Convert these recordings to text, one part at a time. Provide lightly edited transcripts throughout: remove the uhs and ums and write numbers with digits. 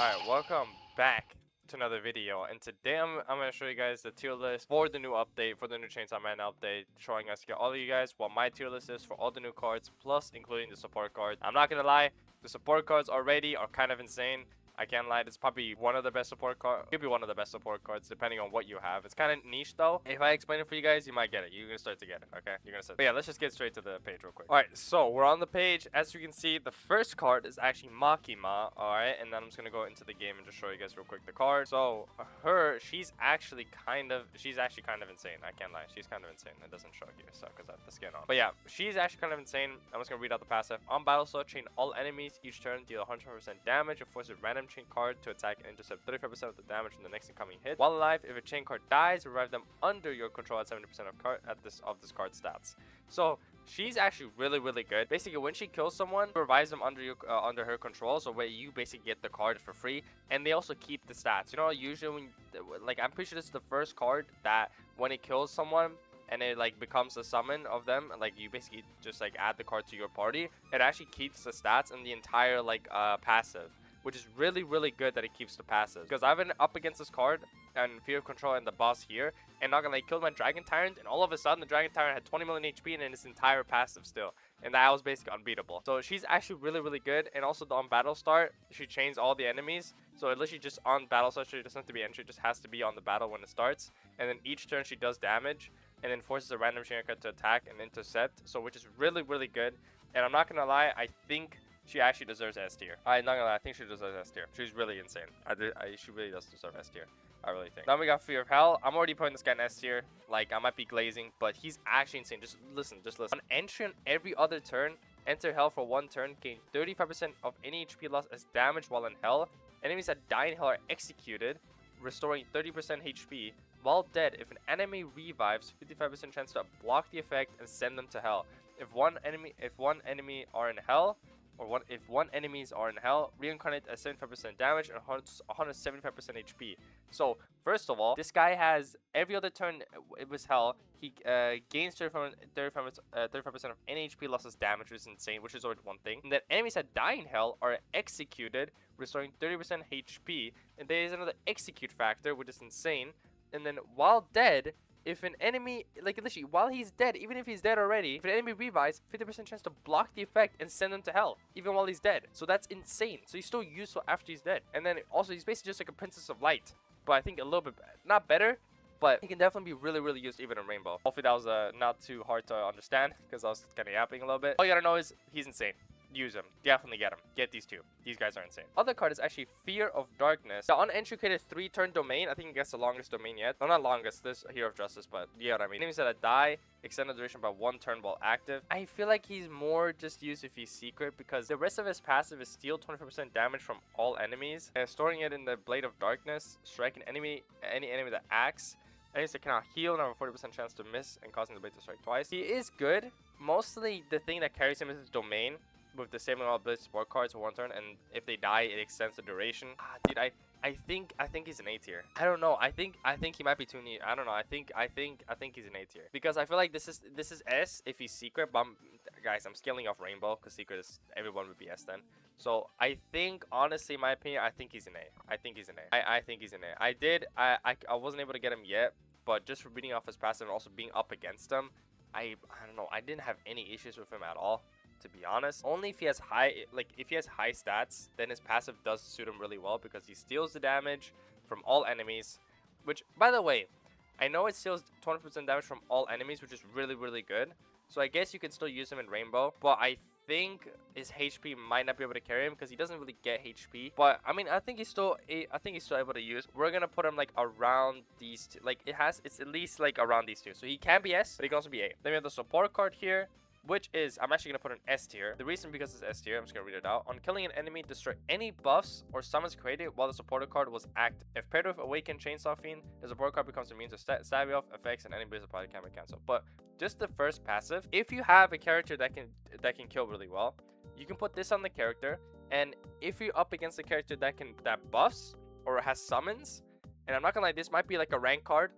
Alright, welcome back to another video, and today I'm going to show you guys the tier list for the new update, for the new Chainsaw Man update, showing us all of you guys what my tier list is for all the new cards, plus including the support cards. I'm not going to lie, the support cards already are kind of insane. I can't lie, it's probably one of the best support cards. Could be one of the best support cards depending on what you have. It's kind of niche though. If I explain it for you guys, you might get it. You're gonna start to get it, okay? You're gonna start. But yeah, let's just get straight to the page real quick. Alright, so we're on the page. As you can see, the first card is actually Makima, alright? And then I'm just gonna go into the game and just show you guys real quick the card. So she's actually kind of insane. I can't lie, she's kind of insane. It doesn't show here, so because I have the skin on. But yeah, she's actually kind of insane. I'm just gonna read out the passive. On battle slot, chain all enemies each turn, deal 100% damage, and force a random chain card to attack and intercept 35% of the damage from the next incoming hit. While alive, if a chain card dies, revive them under your control at 70% of this card's stats. So she's actually really good. Basically, when she kills someone, revives them under her control, so where you basically get the card for free, and they also keep the stats. You know, usually when I'm pretty sure this is the first card that when it kills someone and it like becomes a summon of them, like you basically just like add the card to your party, it actually keeps the stats and the entire like passive, which is really good that it keeps the passive. Because I've been up against this card and Fear of Control and the boss here, and not gonna like killed my Dragon Tyrant, and all of a sudden the Dragon Tyrant had 20 million HP and in its entire passive still, and that was basically unbeatable. So she's actually really good. And also on battle start, she chains all the enemies, so literally just on battle start, she doesn't have to be entry, just has to be on the battle when it starts, and then each turn she does damage and then forces a random chain card to attack and intercept, so which is really good. And I'm not gonna lie, I think she actually deserves S tier. I'm not gonna lie, I think she deserves S tier. She's really insane. She really does deserve S tier. I really think. Then we got Fear of Hell. I'm already putting this guy in S tier. Like, I might be glazing, but he's actually insane. Just listen. On entry on every other turn, enter Hell for one turn, gain 35% of any HP loss as damage while in Hell. Enemies that die in Hell are executed, restoring 30% HP. While dead, if an enemy revives, 55% chance to block the effect and send them to Hell. If one enemy are in Hell, if one enemies are in Hell, reincarnate at 75% damage and 175% HP. So first of all, this guy has every other turn it was Hell, he gains 35% of any HP losses damage, which is insane, which is already one thing. And then enemies that die in Hell are executed, restoring 30% HP, and there is another execute factor, which is insane. And then while dead, if an enemy, like literally, while he's dead, even if he's dead already, if an enemy revives, 50% chance to block the effect and send him to Hell, even while he's dead. So that's insane. So he's still useful after he's dead. And then also, he's basically just like a Princess of Light, but I think a little bit, not better, but he can definitely be really used even in Rainbow. Hopefully that was not too hard to understand, because I was kind of yapping a little bit. All you gotta know is he's insane. Use him. Definitely get him. Get these two. These guys are insane. Other card is actually Fear of Darkness. The unintricated 3-turn domain. I think it gets the longest domain yet. No, not longest. This Hero of Justice, but you know what I mean. Enemies that die extend the duration by 1 turn while active. I feel like he's more just used if he's secret, because the rest of his passive is steal 24% damage from all enemies, and storing it in the Blade of Darkness. Strike any enemy that acts. Enemies that cannot heal and have a 40% chance to miss, and causing the blade to strike twice. He is good. Mostly the thing that carries him is his domain, with disabling all ability support cards for 1 turn, and if they die, it extends the duration. Dude, I think he's an A tier. I don't know. I think he might be too neat. I don't know. I think he's an A tier, because I feel like this is S if he's secret. But guys, I'm scaling off Rainbow, because secret is everyone would be S then. So I think, honestly, in my opinion, I think he's an A. I think he's an A. I think he's an A. I wasn't able to get him yet, but just for reading off his passive and also being up against him, I don't know. I didn't have any issues with him at all, to be honest. Only if he has high stats, then his passive does suit him really well, because he steals the damage from all enemies, which, by the way, I know it steals 20% damage from all enemies, which is really good. So I guess you can still use him in Rainbow, but I think his HP might not be able to carry him, because he doesn't really get HP. But I mean, I think he's still able to use. We're gonna put him like around these two. Like it's at least like around these two. So he can be S, but he can also be A. Then we have the support card here, which is, I'm actually going to put an S tier. The reason because it's S tier, I'm just going to read it out. On killing an enemy, destroy any buffs or summons created while the supporter card was active. If paired with Awakened Chainsaw Fiend, the support card becomes immune to stab off effects and any abilities of party can be cancelled. But just the first passive, if you have a character that can kill really well, you can put this on the character, and if you're up against a character that buffs or has summons, and I'm not gonna lie, this might be like a rank card.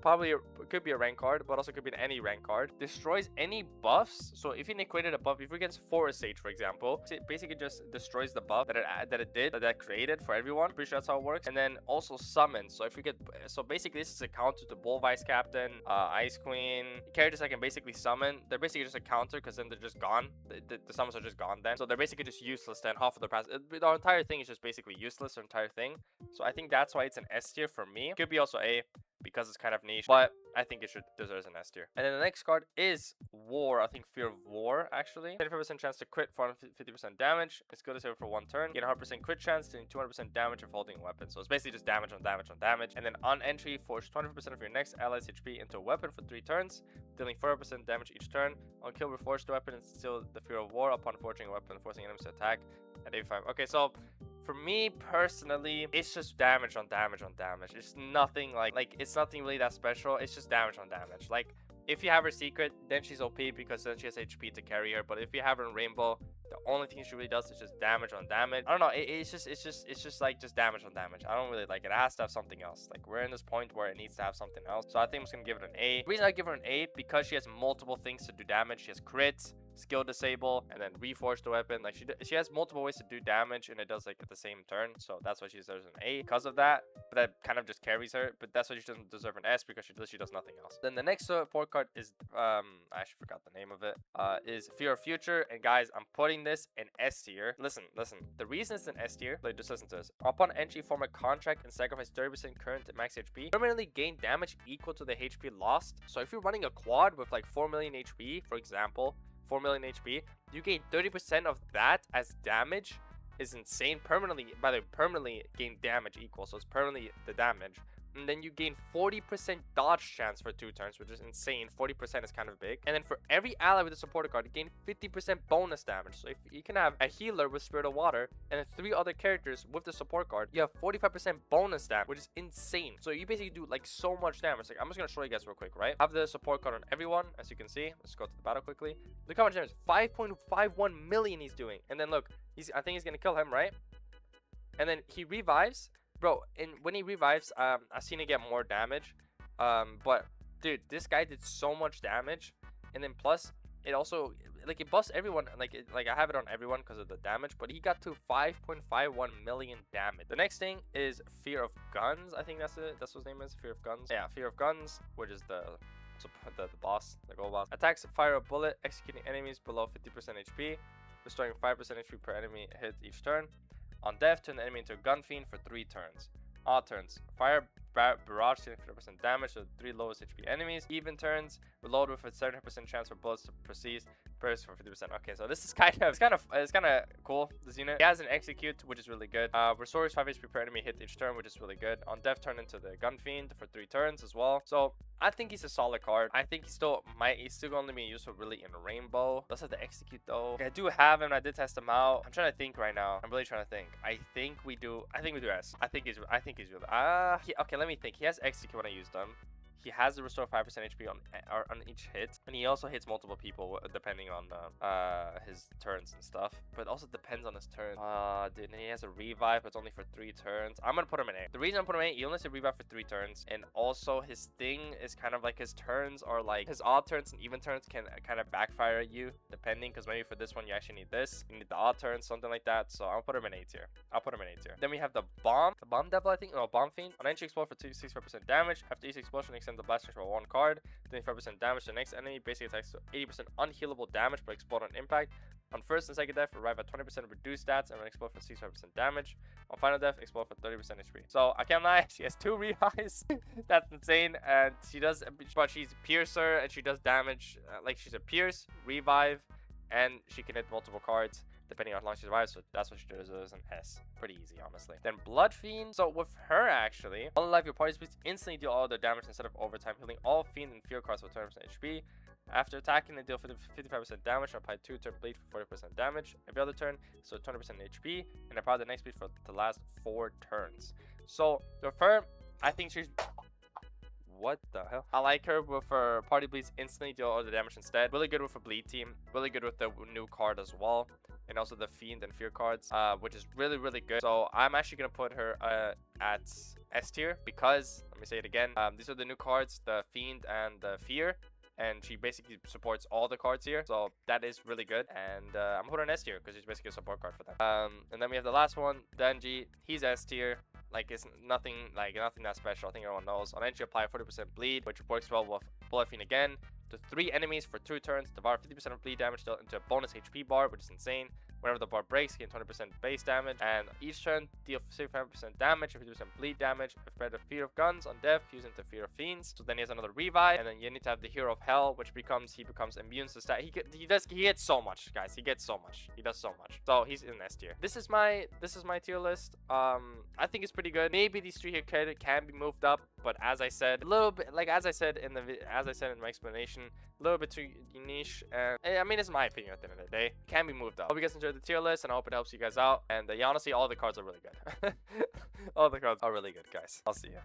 Probably could be a rank card, but also could be any rank card. Destroys any buffs. So if you equated a buff, if you're against Forest Sage, for example, it basically just destroys the buff that it created for everyone. Pretty sure that's how it works. And then also summons. So if you get, so basically this is a counter to Bull Vice Captain, Ice Queen, characters I can basically summon. They're basically just a counter because then they're just gone. The summons are just gone then. So they're basically just useless then. Half of the pass. The entire thing is just basically useless. The entire thing. So I think that's why it's an S tier for me. Could be also A because it's kind of niche, but I think it deserves an S tier. And then the next card is War. I think Fear of War actually. 25% chance to crit for 50% damage. It's good to save for 1 turn. Gain 100% crit chance, doing 200% damage if holding a weapon. So it's basically just damage on damage on damage. And then on entry, force 20% of your next ally's HP into a weapon for 3 turns, dealing 4% damage each turn. On kill, reforge the weapon and steal the Fear of War upon forging a weapon, forcing enemies to attack at 85. Okay, so for me personally, it's just damage on damage on damage. It's nothing like it's nothing really that special. It's just damage on damage. Like if you have her secret, then she's OP because then she has HP to carry her. But if you have her in Rainbow, the only thing she really does is just damage on damage. I don't know. It's just like just damage on damage. I don't really like it. It has to have something else. Like we're in this point where it needs to have something else. So I think I'm just gonna give it an A. The reason I give her an A because she has multiple things to do damage. She has crits, skill disable, and then reforge the weapon. Like she has multiple ways to do damage, and it does like at the same turn. So that's why she deserves an A because of that. But that kind of just carries her. But that's why she doesn't deserve an S because she does nothing else. Then the next support card is I actually forgot the name of it. Is Fear of Future. And guys, I'm putting this in S tier. Listen. The reason it's an S tier, like just listen to this. Upon entry, form a contract and sacrifice 30% current max HP. Permanently gain damage equal to the HP lost. So if you're running a quad with like 4 million HP, for example, 4 million HP, you gain 30% of that as damage. Is insane. Permanently, by the way, permanently gain damage equal, so it's permanently the damage. And then you gain 40% dodge chance for 2 turns, which is insane. 40% is kind of big. And then for every ally with a supporter card, you gain 50% bonus damage. So if you can have a healer with Spirit of Water and then 3 other characters with the support card, you have 45% bonus damage, which is insane. So you basically do like so much damage. Like I'm just gonna show you guys real quick, right? I have the support card on everyone, as you can see. Let's go to the battle quickly. Look how much damage. 5.51 million he's doing. And then look, I think he's gonna kill him, right? And then he revives. Bro, and when he revives, I've seen it get more damage. But dude, this guy did so much damage, and then plus it also like it busts everyone. Like I have it on everyone because of the damage, but he got to 5.51 million damage. The next thing is Fear of Guns. I think that's it. That's what his name is. Fear of Guns. Yeah, Fear of Guns, which is the boss, the gold boss. Attacks fire a bullet, executing enemies below 50% HP, restoring 5% HP per enemy hit each turn. On death, turn the enemy into a gun fiend for 3 turns. Odd turns, fire barrage, dealing 50% damage to the 3 lowest HP enemies. Even turns, reload with a 70% chance for bullets to proceed. Burst for 50%. Okay, so this is kind of cool. This unit, he has an execute, which is really good. Restores 5 HP per enemy hit each turn, which is really good. On death, turn into the gun fiend for 3 turns as well. So I think he's a solid card. I think he's still only being useful really in Rainbow. Does have the execute though. Okay, I do have him. I did test him out. I'm trying to think right now. I'm really trying to think. I think we do S. I think he's really. Okay, let me think. He has execute when I used him. He has to restore 5% HP on each hit, and he also hits multiple people depending on his turns and stuff. But it also depends on his turn. Dude, and he has a revive, but it's only for 3 turns. I'm gonna put him in A. The reason I'm putting him in A, he only has a revive for 3 turns, and also his thing is kind of like his turns are like his odd turns and even turns can kind of backfire at you depending. Because maybe for this one you actually need this, you need the odd turns, something like that. So I'll put him in A tier. Then we have the bomb devil, I think. No, bomb fiend. On entry, explode for 65% damage. After each explosion, extend the blast range for 1 card, dealing 5% damage to the next enemy. Basically attacks to 80% unhealable damage but explode on impact. On first and second death, arrive at 20% reduced stats and will explode for 65% damage. On final death, explode for 30% HP. So I can't lie, she has 2 revives. That's insane. And she does, but she's Piercer and she does damage. Like she's a Pierce, Revive, and she can hit multiple cards depending on how long she survives, so that's what she does as an S. Pretty easy, honestly. Then Blood Fiend. So with her, actually, all life your party speeds instantly deal all their damage instead of overtime, healing all Fiend and Fear cards for 20% HP. After attacking, they deal 55% damage and apply 2 turn bleed for 40% damage. Every other turn, so 20% HP, and apply the next bleed for the last 4 turns. So with her, I think she's... What the hell? I like her with her party bleeds instantly deal all the damage instead. Really good with a bleed team. Really good with the new card as well. and also the Fiend and Fear cards, which is really good. So I'm actually gonna put her at S tier because, let me say it again, these are the new cards, the Fiend and the Fear, and she basically supports all the cards here, so that is really good. And I'm putting an S tier because she's basically a support card for them. And then we have the last one, Denji. He's S tier. Like, it's nothing that special. I think everyone knows. On entry, apply 40% bleed, which works well with Bullet Fiend again. To 3 enemies for 2 turns, devour 50% of bleed damage dealt into a bonus HP bar, which is insane. Whenever the bar breaks, gain 20% base damage, and each turn deal 65% damage and 50% bleed damage. If better Fear of Guns on death, use into Fear of Fiends. So then he has another revive, and then you need to have the Hero of Hell, which he becomes immune to stat. He gets so much, guys. He gets so much. He does so much. So he's in S tier. This is my tier list. I think it's pretty good. Maybe these 3 here can be moved up, but as I said, a little bit, like as I said in my explanation, a little bit too niche. And I mean, it's my opinion at the end of the day. It can be moved up. Hope you guys enjoyed the tier list, and I hope it helps you guys out. And yeah, honestly, all the cards are really good. All the cards are really good, guys. I'll see you.